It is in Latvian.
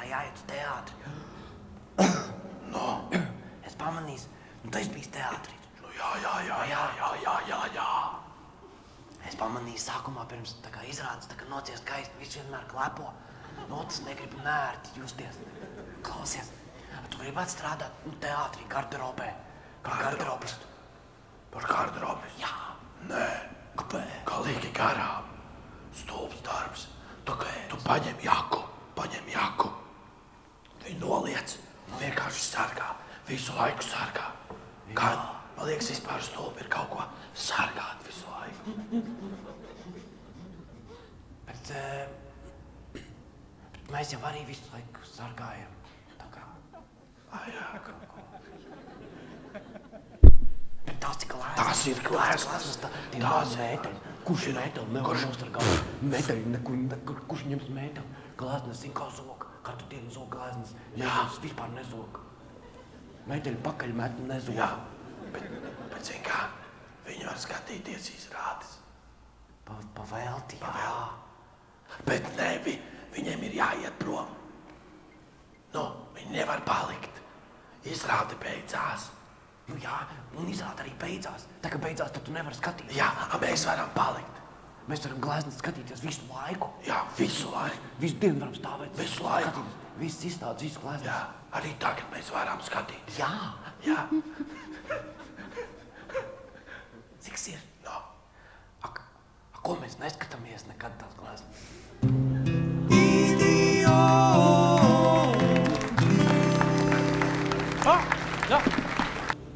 jāiet uz teātri. No. Es pamanīju, tu esi bijis teātrī. Jā. Es pamanīju sākumā pirms tā kā izrādes, tā kā nociest gaistu, visi vienmēr klepo. No, tas negribu nērti justies. Klausies, tu gribētu strādāt teātrī, garderobē, kā garderobistu? Par garderobistu? Jā. Nē. Kāpēc? Galīgi garām. Stulbs darbs. Tu paņem jaku. Viņu noliec un vienkārši sargā. Visu laiku sargā. Kā, man liekas, vispār stulbi ir kaut ko sargāt visu laiku. Bet mēs jau arī visu laiku sargājam. Tā kā. Jā. Bet tās cik lēsnas. Tās ir glēsnas. Tie mazi mēteļi. Kurš mēteli nevar nostargāt? Mēteļi nekur. Kurš ņems mēteli? Glēsnas zin kā zog. Katru dienu zog glēsnas. Mēteļus vispār nezog. Mēteļi pakaļ met un nezog. Jā. Bet zin kā, viņi var skatīties izrādes. Pa velti, jā. Bet ne, viņiem ir jāiet prom. Nu, viņi nevar palikt. Izrāde beidzās. Nu jā, un izrāde arī beidzās. Tā kā beidzās, tad tu nevari skatīties. Jā, mēs varam palikt. Mēs varam glēsnes skatīties visu laiku. Jā, visu laiku. Visu dienu varam stāvēt. Visu laiku. Skatīties. Viss izstādes, visu glēsnes. Jā, arī tagad mēs varam skatīties. Jā. Cik ir? No. Ko mēs neskatāmies nekad tās glēsnes? Idiot!